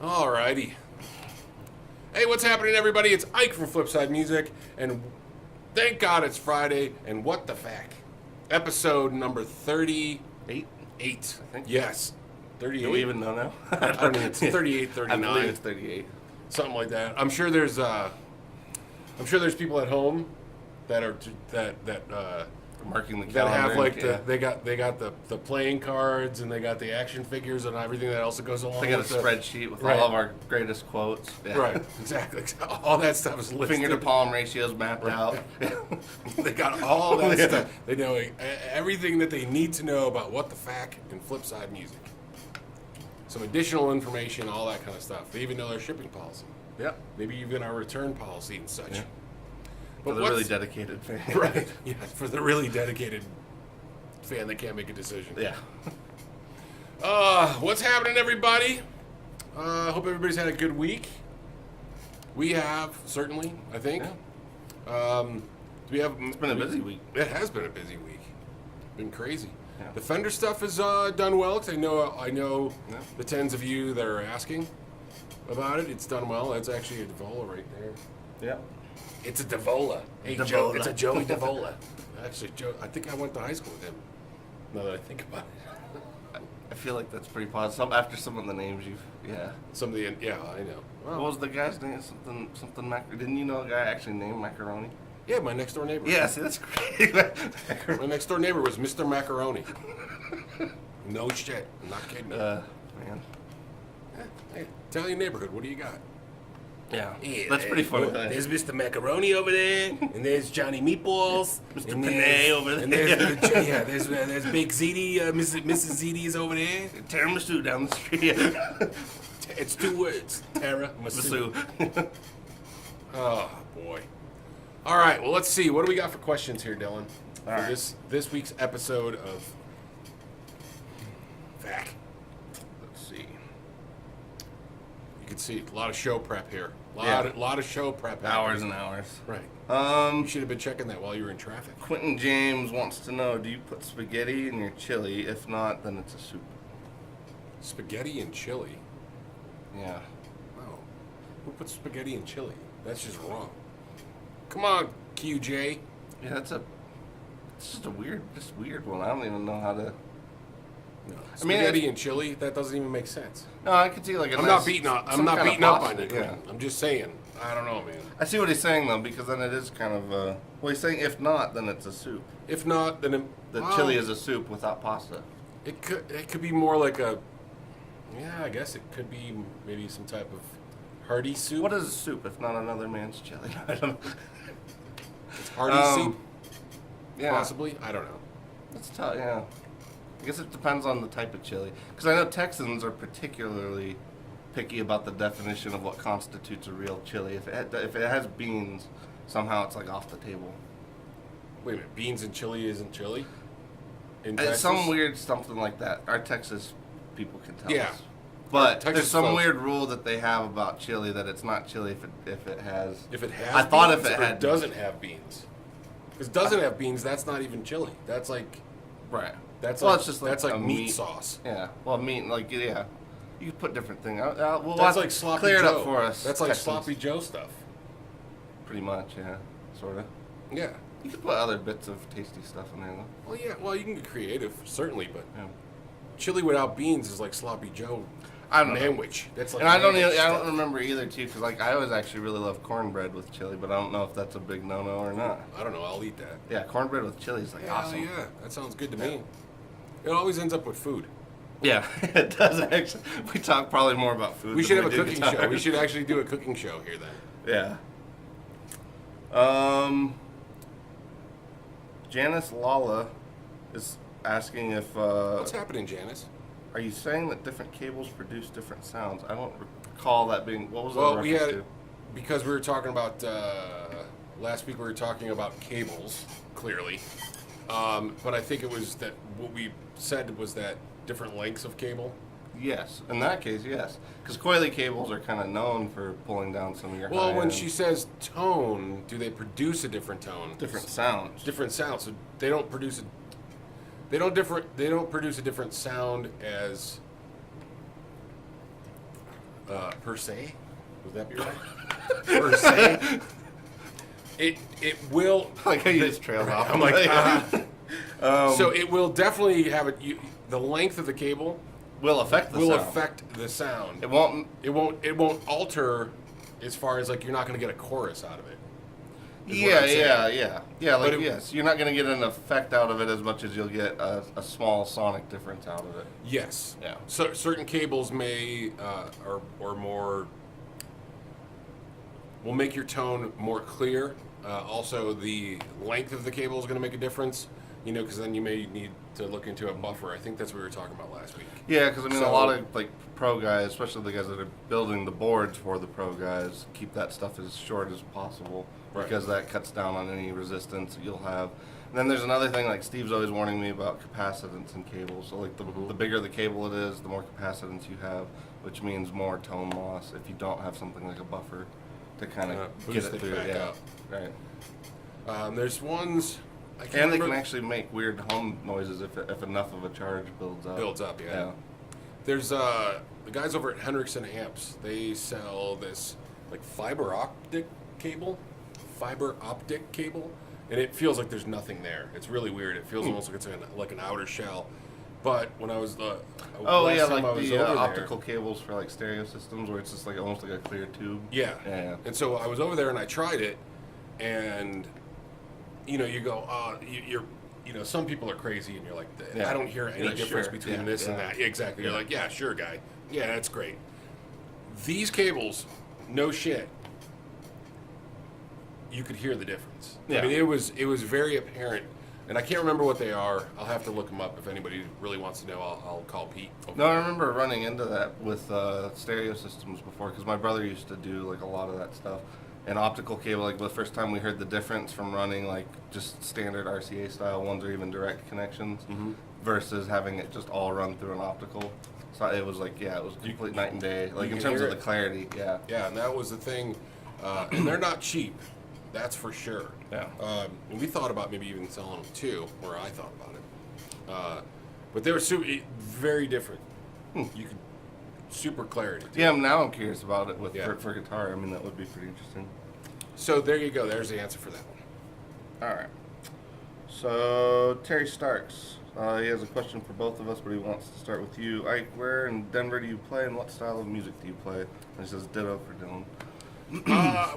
Alrighty. Hey, what's happening, everybody? It's Ike from Flipside Music, and thank God it's Friday, and what the F.A.Q. Episode number 38. I think. Yes. 38. Do we even know now? I don't know. It's 38, 39. I believe it's 38. Something like that. I'm sure there's people at home that are Marking the that calendar. have like they got the playing cards, and they got the action figures and everything that also goes along. They got a with spreadsheet with Right. all of our greatest quotes. Yeah. Right, exactly. All that stuff is listed. Finger to palm ratios mapped out. They got all that stuff. They know everything that they need to know about what the F.A.Q. and Flipside Music. Some additional information, all that kind of stuff. They even know their shipping policy. Yep. Maybe even our return policy and such. Yeah. But For the really dedicated fan. Right. Yeah, for the really dedicated fan that can't make a decision. Yeah. What's happening, everybody? Hope everybody's had a good week. We have, certainly, I think. Yeah. Do we have? It's been a busy week. It has been a busy week. Been crazy. Yeah. The Fender stuff is done well, because I know Yeah. the tens of you that are asking about it. It's done well. That's actually a Devola right there. Yep. It's a Devola. Hey, Devola. Joe, it's a Joey Devola. Actually, Joe, I think I went to high school with him. Now that I think about it. I feel like that's pretty positive. After some of the names yeah. Some of the, yeah, I know. What was the guy's name? Something Didn't you know a guy actually named Macaroni? Yeah, my next door neighbor. Yeah, see, that's great. My next door neighbor was Mr. Macaroni. No shit. I'm not kidding. Man. Hey, Italian neighborhood, what do you got? Yeah, that's pretty funny. There's Mr. Macaroni over there, and there's Johnny Meatballs, Mr. and Panay over there. and there's Big Ziti, Mrs. Ziti is over there. Tiramisu down the street. It's two words, Tara Masu. Oh boy. All right, well, let's see. What do we got for questions here, Dylan? For right. this week's episode of F.A.Q. Let's see. You can see a lot of show prep here. A lot of show prep. Hours and hours. Right. You should have been checking that while you were in traffic. Quentin James wants to know, do you put spaghetti in your chili? If not, then it's a soup. Spaghetti and chili? Yeah. Oh. Who puts spaghetti in chili? That's just wrong. Come on, QJ. Yeah, it's just a weird one. I don't even know how to. No. Spaghetti and chili? That doesn't even make sense. No, I could see like a I'm nice, not beating up. I'm some not kind of beating up pasta, on you. yeah. I'm just saying. I don't know, man. I see what he's saying though, because then it is kind of. Well, he's saying if not, then it's a soup. If not, then The chili is a soup without pasta. It could be more like a. Yeah, I guess it could be maybe some type of hearty soup. What is a soup if not another man's chili? I don't know. It's hearty soup. Yeah. Possibly. I don't know. It's tough. Yeah. I guess it depends on the type of chili. Because I know Texans are particularly picky about the definition of what constitutes a real chili. If it has beans, somehow it's like off the table. Wait a minute. Beans and chili isn't chili? In It's Texas? some weird something like that. Our Texas people can tell Yeah. us. But Texas there's some folks. weird rule that they have about chili that it's not chili if it has. If it has I thought beans if it or had doesn't have beans. Because doesn't have beans, that's not even chili. That's like Right. that's Well, like it's just like that's like a meat meat- sauce. Yeah. Well, meat, like, yeah. You could put different things. We'll That's have like to sloppy clear Joe. it up for us. That's like Texans. sloppy Joe stuff. Pretty much, yeah. Sort of. Yeah. You could put other bits of tasty stuff in there, though. Well, yeah. Well, you can get creative, certainly, but Yeah. chili without beans is like sloppy Joe. I don't know. Sandwich. That's like. And I don't stuff. remember either, too, because, like, I always actually really love cornbread with chili, but I don't know if that's a big no-no or not. I don't know. I'll eat that. Yeah, cornbread with chili is, like, awesome. Yeah, that sounds good to me. It always ends up with food. Yeah, it does actually. We talk probably more about food. We than should have a do cooking guitar. show. We should actually do a cooking show here then. Yeah. Janice Lala is asking if. What's happening, Janice? Are you saying that different cables produce different sounds? I don't recall that being. What was that Well, reference we had to? because we were talking about last week. We were talking about cables, clearly, but I think it was that what we said was that different lengths of cable. Yes, in that case, yes, because coily cables are kind of known for pulling down some of your. Well, when high-end- she says tone, do they produce a different tone? different sounds. Different sounds. So they don't produce a. They don't produce a different sound as per se. Would that be right? Per se. It will. Like how you just trailed off. I'm like, so it will definitely have it. The length of the cable will affect the sound. affect the sound. It won't. It won't alter as far as like you're not going to get a chorus out of it. Yeah. Like yes, you're not going to get an effect out of it as much as you'll get a small sonic difference out of it. Yes. Yeah. So certain cables may or more will make your tone more clear. Also, the length of the cable is going to make a difference. Because then you may need to look into a buffer. I think that's what we were talking about last week. Yeah, because a lot of like pro guys, especially the guys that are building the boards for the pro guys, keep that stuff as short as possible because that cuts down on any resistance you'll have. And then there's another thing, like Steve's always warning me about capacitance in cables. So like the bigger the cable it is, the more capacitance you have, which means more tone loss if you don't have something like a buffer to kind of get it through. Back up. Right. There's ones. And they can actually make weird hum noises if enough of a charge builds up. Yeah. There's the guys over at Hendrickson Amps. They sell this like fiber optic cable, and it feels like there's nothing there. It's really weird. It feels almost like it's like an outer shell. But when I was like the optical cables for like stereo systems, where it's just like almost like a clear tube. Yeah. And so I was over there and I tried it, and you go, some people are crazy, and you're like, I don't hear any difference between this and that. Exactly. You're like, yeah, sure, guy. Yeah, that's great. These cables, no shit. You could hear the difference. Yeah. I mean, it was very apparent, and I can't remember what they are. I'll have to look them up if anybody really wants to know. I'll call Pete. No, I remember running into that with stereo systems before because my brother used to do like a lot of that stuff. An optical cable, like the first time we heard the difference from running like just standard RCA style ones or even direct connections versus having it just all run through an optical. So it was like, it was complete night and day, like in terms of the clarity. Yeah. Yeah, and that was the thing. And they're not cheap, that's for sure. Yeah. And we thought about maybe even selling them too, or I thought about it. But they were very different. You could. Super clarity. Yeah, now I'm curious about it for guitar. I mean, that would be pretty interesting. So there you go. There's the answer for that one. All right. So Terry Starks, he has a question for both of us, but he wants to start with you. Ike, where in Denver do you play, and what style of music do you play? And he says ditto for Dylan.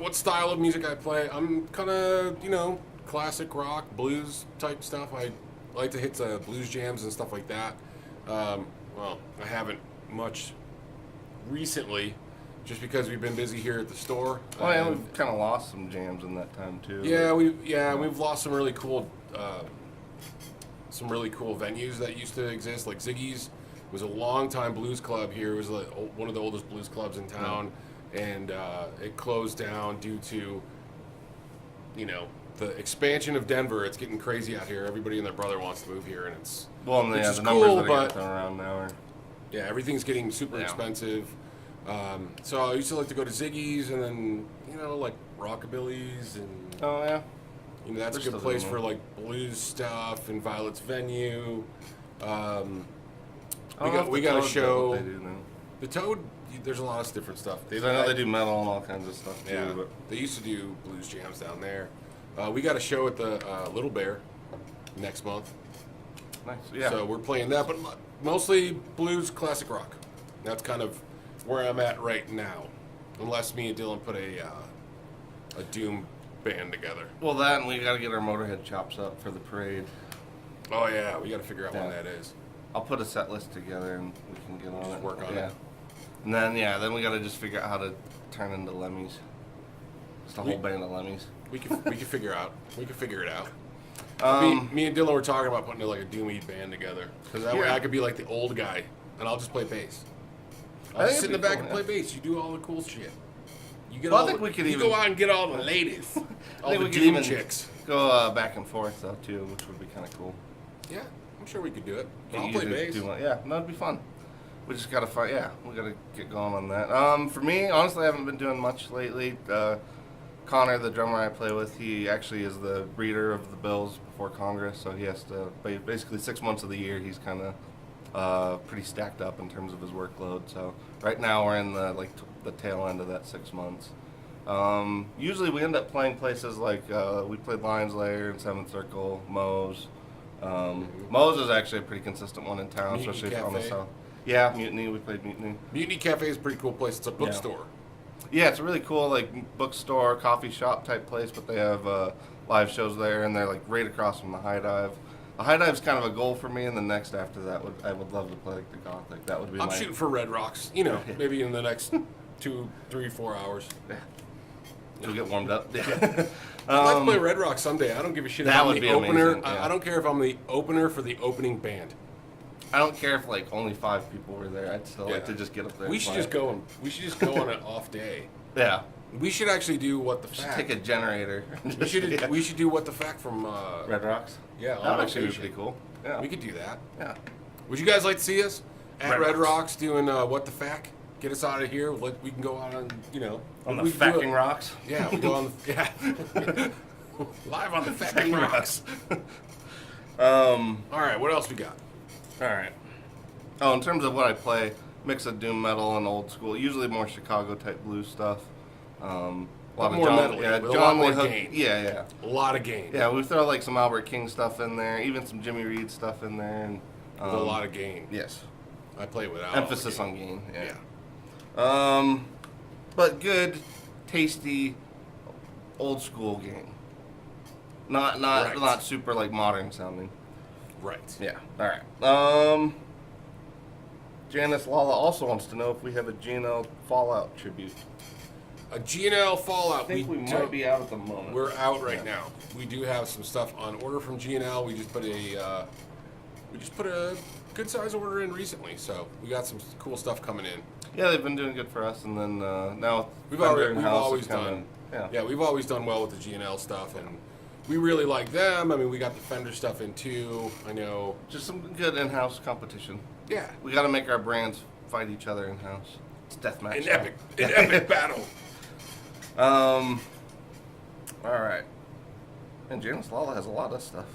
What style of music I play? I'm kind of, classic rock, blues type stuff. I like to hit the blues jams and stuff like that. I haven't much recently, just because we've been busy here at the store. Oh yeah, we've kind of lost some jams in that time too. Yeah, we've lost some really cool venues that used to exist. Like Ziggy's was a long-time blues club here. It was one of the oldest blues clubs in town, and it closed down due to the expansion of Denver. It's getting crazy out here. Everybody and their brother wants to move here, and it's the numbers cool, that are getting thrown around now are. Yeah, everything's getting super expensive. So I used to like to go to Ziggy's and then, like Rockabilly's and... Oh, yeah. That's a good place for, like, blues stuff and Violet's Venue. We got a show... They do now. The Toad, there's a lot of different stuff. I know they do metal and all kinds of stuff, too. Yeah, but they used to do blues jams down there. We got a show at the Little Bear next month. Nice, yeah. So we're playing that, but mostly blues, classic rock. That's kind of where I'm at right now, unless me and Dylan put a doom band together. Well, that, and we got to get our Motorhead chops up for the parade. Oh yeah, we got to figure out when that is. I'll put a set list together and we can get on it. Work on it. And then we got to just figure out how to turn into Lemmies. Just a whole band of Lemmies. We can figure out. We can figure it out. Me and Dylan were talking about putting like a doomy band together, because that way I could be like the old guy, and I'll just play bass. I'll just sit in the back and play bass. You do all the cool shit. You get go out and get all the ladies, all the doom chicks. Go back and forth though too, which would be kind of cool. Yeah, I'm sure we could do it. I'll play bass. That'd be fun. We just gotta find. Yeah, we gotta get going on that. For me, honestly, I haven't been doing much lately. Connor, the drummer I play with, he actually is the breeder of the bills before Congress, so he has to, basically 6 months of the year, he's kind of pretty stacked up in terms of his workload. So right now we're in the tail end of that 6 months. Usually we end up playing places like we played Lions Lair and Seventh Circle, Moe's. Moe's is actually a pretty consistent one in town, Mutiny especially on the Cafe. south. Yeah, Mutiny. We played Mutiny. Mutiny Cafe is a pretty cool place. It's a bookstore. Yeah, it's a really cool bookstore, coffee shop type place, but they have live shows there, and they're like right across from the High Dive. The High Dive's kind of a goal for me, and the next after that I would love to play like the Gothic. That would be. I'm shooting for Red Rocks. You know, maybe in the next 2, 3, 4 hours. Yeah. You'll get warmed up. Yeah. I'd like to play Red Rocks someday. I don't give a shit if That I'm would the be opener. amazing, yeah. I don't care if I'm the opener for the opening band. I don't care if like only 5 people were there. I'd still like Yeah. to just get up there. We and should play. We should just go on an off day. Yeah. We should actually do what the Just fact. take a generator. We should do what the fact from Red Rocks. yeah. That On would actually be location. pretty cool. Yeah. We could do that. Yeah. Would you guys like to see us at Red Red Rocks. Rocks doing what the fact? Get us out of here. We can go out on On the we can do fucking it. rocks. Yeah, we go on the live on the fucking rocks. All right, what else we got? All right. Oh, in terms of what I play, mix of doom metal and old school. Usually more Chicago type blues stuff. A lot of more John, metal, yeah, with a John lot more Lee Hook- gain. Yeah. A lot of gain. Yeah, we throw like some Albert King stuff in there, even some Jimmy Reed stuff in there, and With a lot of gain. yes, I play without emphasis all the on gain. Yeah. But good, tasty, old school gain. Not Right. super like modern sounding. Right. Yeah. All right. Janice Lala also wants to know if we have a GNL Fallout tribute. A GNL Fallout. I think we don't. might be out at the moment. We're out right Yeah. now. We do have some stuff on order from GNL. We just put a good size order in recently, so we got some cool stuff coming in. Yeah, they've been doing good for us, and then now We've Fender in-house is always kinda- done. Yeah. We've always done well with the GNL stuff, and we really like them. I mean, we got the Fender stuff in too. I know. Just some good in-house competition. Yeah. We got to make our brands fight each other in-house. It's deathmatch. An epic battle. All right. And Janice Lala has a lot of stuff.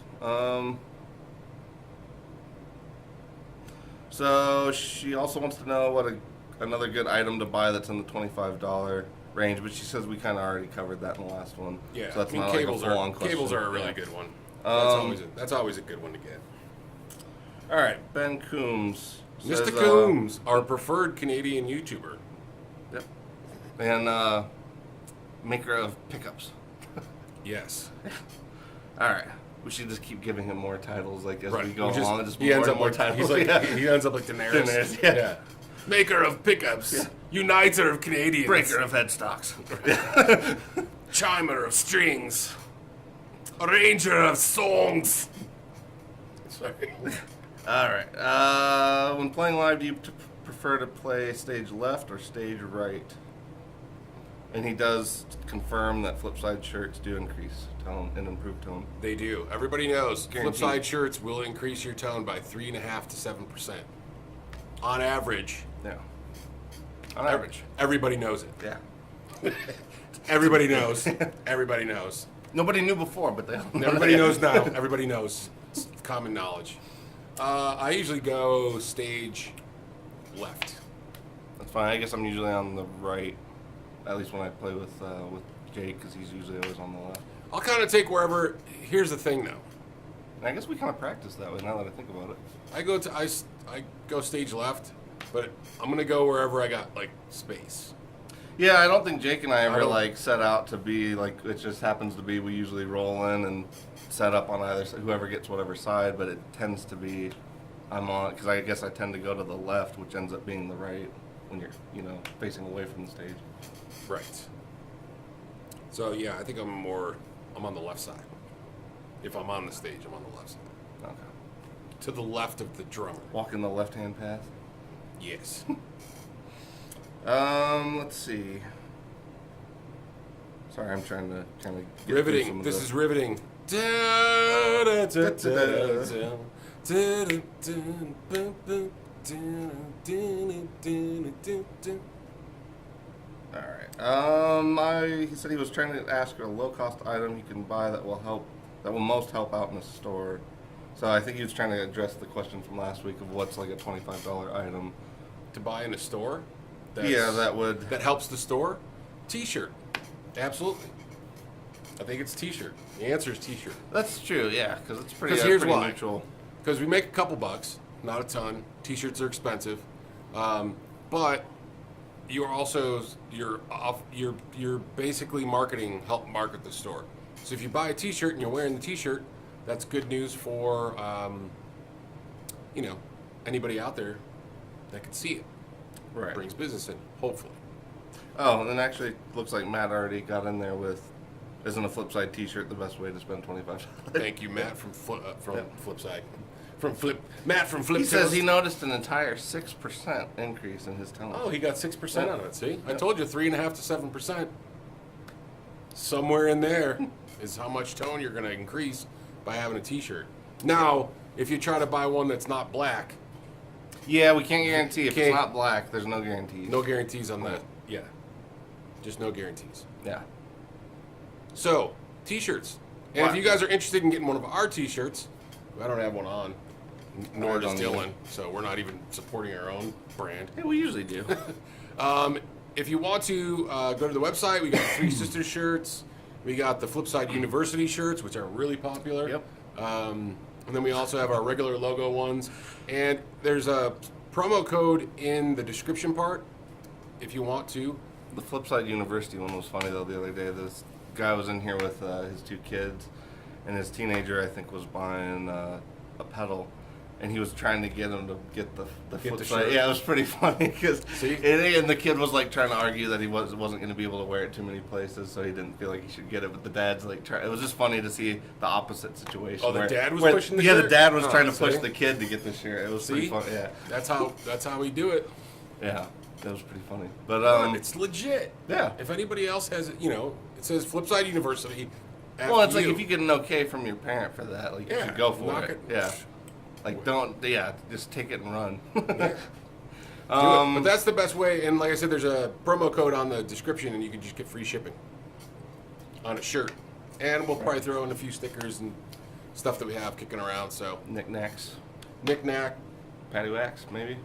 So she also wants to know what another good item to buy that's in the $25 range, but she says we kind of already covered that in the last one. Yeah. So that's I mean, not cables like a full-on are question. cables are a really Yeah. good one. Um, That's always a good one to get. All right, Ben Coombs. Mr. says, Coombs, our preferred Canadian YouTuber. Yep. And maker of pickups. Yes. All right. We should just keep giving him more titles, like as we go We just- along. Just he more ends and up more like titles. he's like Yeah. he ends up like Daenerys. Daenerys, yeah. Maker of pickups, Yeah. uniter of Canadians, Breaker of headstocks. chimer of strings, arranger of songs. Sorry. All right. When playing live, do you prefer to play stage left or stage right? And he does confirm that flipside shirts do increase tone and improve tone. They do. Everybody knows. Guaranteed. Flipside shirts will increase your tone by 3.5 to 7%. On average. Yeah. On average. Everybody knows it. Yeah. Everybody knows. Everybody knows. Nobody knew before, but they all know Everybody now. knows now. Everybody knows. It's common knowledge. I usually go stage left. That's fine. I guess I'm usually on the right, at least when I play with Jake, because he's usually always on the left. I'll kind of take wherever. Here's the thing, though. And I guess we kind of practice that way now that I think about it. I go stage left, but I'm gonna go wherever I got like space. Yeah, I don't think Jake and I ever don't- like set out to be like it just happens to be we usually roll in and set up on either side, whoever gets whatever side, but it tends to be I'm on because I guess I tend to go to the left, which ends up being the right when you're facing away from the stage. Right. So yeah, I think I'm on the left side. If I'm on the stage, I'm on the left side. Okay. To the left of the drummer. Walking the left-hand path. Yes. Let's see. Sorry, I'm trying to kind of get through some Riveting. of This the- is riveting. Da, da, da, da, da, da, da, da, da, da, da, da, da. All right. He said he was trying to ask for a low-cost item you can buy that will most help out in the store. So I think he was trying to address the question from last week of what's like a $25 item. To buy in a store? Yeah, that would. That helps the store? T-shirt. Absolutely. I think it's T-shirt. The answer is T-shirt. That's true, yeah, because it's pretty, 'Cause here's pretty why. neutral. Because we make a couple bucks, not a ton. T-shirts are expensive, but you're also you're basically help market the store. So if you buy a T-shirt and you're wearing the T-shirt, that's good news for anybody out there that can see it. Right. Brings business in, hopefully. Oh, and then actually it looks like Matt already got in there with, isn't a Flipside T-shirt the best way to spend $25? Thank you, Matt from Yep. Flipside. Matt from Flip. He says he noticed an entire 6% increase in his tone. Oh, he got 6% Yep. on it. See, I Yep. told you 3.5 to 7%. Somewhere in there is how much tone you're going to increase by having a T-shirt. Now, if you try to buy one that's not black, Yeah, we can't guarantee. If Can't- it's not black, there's no guarantee. no guarantees on that. Yeah, just no guarantees. Yeah. So, T-shirts. And Wow. if you guys are interested in getting one of our T-shirts, I don't have one on, nor I does don't Dylan, either. so we're not even supporting our own brand. Hey, we usually do. If you want to go to the website, we got Three Sisters shirts. We got the Flipside University shirts, which are really popular. Yep. And then we also have our regular logo ones. And there's a promo code in the description part if you want to. The Flipside University one was funny though. The other day, this guy was in here with his 2 kids, and his teenager I think was buying a pedal, and he was trying to get him to get the Get the Flipside. shirt. Yeah, it was pretty funny because See? and the kid was like trying to argue that he wasn't going to be able to wear it too many places, so he didn't feel like he should get it. But the dad's like, it was just funny to see the opposite situation. Oh, the where- dad was where- pushing the Yeah, shirt? the dad was Oh, trying to push see? the kid to get the shirt. It was pretty See? funny. Yeah, That's how we do it. yeah, that was pretty funny. But It's legit. yeah. If anybody else has it, it says Flipside University. Well, it's like if you get an okay from your parent for that, like you Yeah, should go for knock it. it. Yeah. Like just take it and run. Yeah. Do it. But that's the best way. And like I said, there's a promo code on the description, and you can just get free shipping on a shirt. And we'll probably throw in a few stickers and stuff that we have kicking around. So Knickknacks, knick-knack, patty wax, maybe.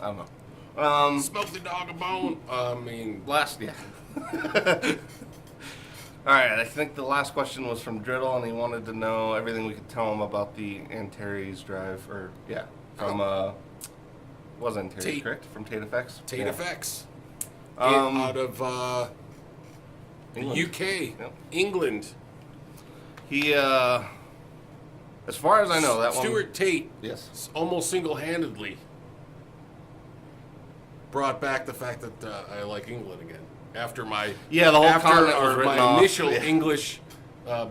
I don't know. smoke the dog a bone. Yeah. All right, I think the last question was from Driddle, and he wanted to know everything we could tell him about the Antares drive, from was Antares, Tate. correct? From Tate FX. Tate Yeah. FX. Um, Out of the England. UK, Yep. England. He, as far as I know, that Stuart one. Tate Yes. almost single-handedly brought back the fact that I like England again. After my The whole continent was or written my off. initial Yeah. English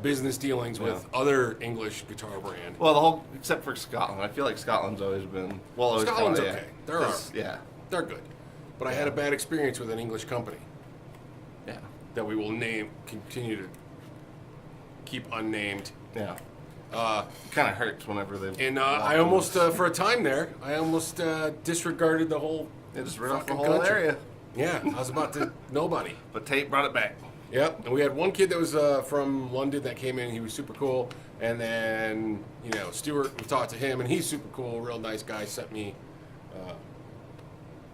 business dealings with Yeah. other English guitar brand. Well, except for Scotland. I feel like Scotland's always been always Scotland's kinda, okay. There are. Yeah. They're good, but I had a bad experience with an English company Yeah. that we will continue to keep unnamed. Yeah. It kind of hurts whenever they. And I almost, for a time there, disregarded the whole. They just rid off the fucking whole country. area. Yeah, I was about to nobody. But Tate brought it back. Yep, and we had one kid that was from London that came in. He was super cool, and then Stuart. We talked to him, and he's super cool, real nice guy. Sent me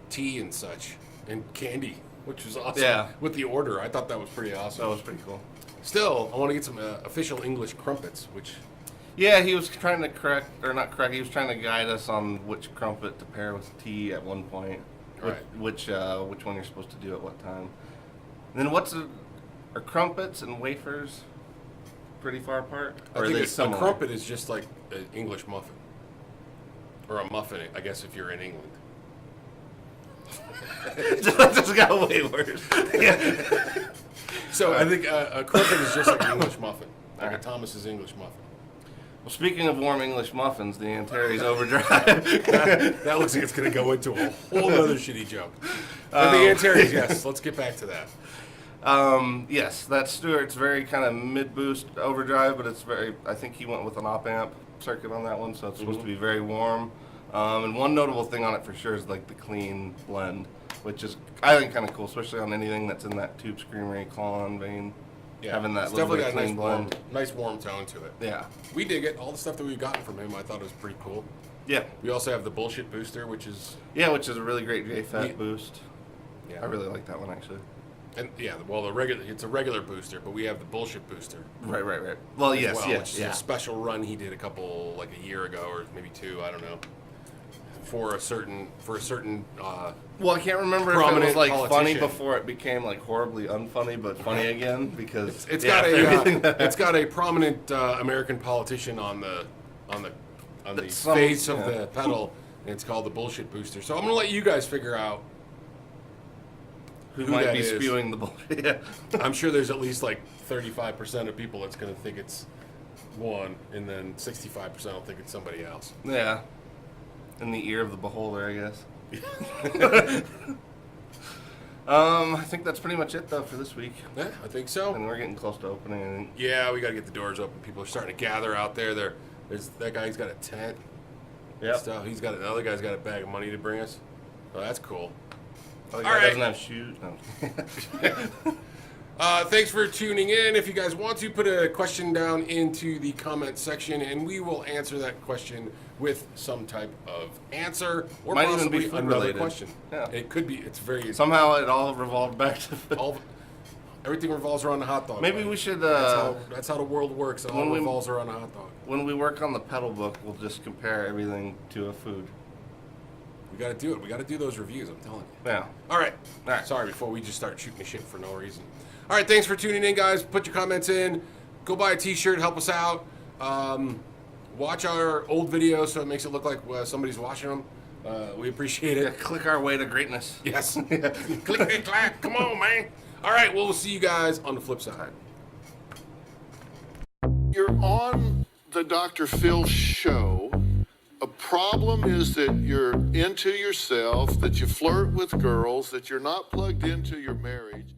tea and such, and candy, which was awesome. Yeah. With the order, I thought that was pretty That awesome. was pretty cool. Still, I want to get some official English crumpets, which Yeah, he was trying to he was trying to guide us on which crumpet to pair with tea at one point. Right. Which one you're supposed to do at what time. And then are crumpets and wafers pretty far apart? I Or are think they a similar? crumpet is just like an English muffin, or a muffin, I guess, if you're in England. just got way worse. Yeah. So I think a crumpet is just like an English muffin, like Alright. a Thomas's English muffin. Well, speaking of warm English muffins, the Antares Overdrive. That looks like it's going to go into a whole other shitty joke. But the Antares, yes. Let's get back to that. Yes, that's Stuart's very kind of mid-boost overdrive, but I think he went with an op-amp circuit on that one, so it's supposed to be very warm. And one notable thing on it for sure is like the clean blend, which is, I think, kind of cool, especially on anything that's in that Tube Screamery Klon vein. having that it's little definitely bit got a clean blend. nice warm tone to it. Yeah. We dig it. All the stuff that we've gotten from him, I thought was pretty cool. Yeah. We also have the bullshit booster, which is which is a really great J-Fat boost. Yeah. I really like that one actually. And it's a regular booster, but we have the bullshit booster. Right. Well, as yes, well, yes, which is yeah. a special run he did like a year ago or maybe 2, I don't know. For a certain Well, I can't remember if it prominent was like funny politician. before it became like horribly unfunny, but funny again because it's everything got a prominent American politician on the face of the pedal, and it's called the bullshit booster. So I'm gonna let you guys figure out who might that be is. spewing the bullshit. Yeah. I'm sure there's at least like 35% of people that's gonna think it's one, and then 65% will think it's somebody else. Yeah. In the ear of the beholder, I guess. I think that's pretty much it though for this week. Yeah, I think so. And we're getting close to opening. I think. Yeah, we got to get the doors open. People are starting to gather out there. There's that guy. He's got a tent. Yeah. Stuff. He's got another guy's got a bag of money to bring us. Oh, that's cool. Other All guy right. doesn't have shoes. No. Thanks for tuning in. If you guys want to, put a question down into the comment section, and we will answer that question with some type of answer, or Might even possibly be food another related. question. Yeah. It could be. It's very Somehow it all revolved back to. Everything revolves around the hot dog. Maybe buddy. we should. That's how the world works. It all when we- revolves around a hot dog. When we work on the pedal book, we'll just compare everything to a food. We got to do it. We got to do those reviews. I'm telling you. Yeah. All right. All right. Sorry, before we just start shooting the shit for no reason. All right, thanks for tuning in, guys. Put your comments in. Go buy a T-shirt. Help us out. Watch our old videos so it makes it look like somebody's watching them. We appreciate Yeah, it. click our way to greatness. Yes. Click and clack. Come on, man. All right, well, we'll see you guys on the flip side. You're on the Dr. Phil show. A problem is that you're into yourself, that you flirt with girls, that you're not plugged into your marriage.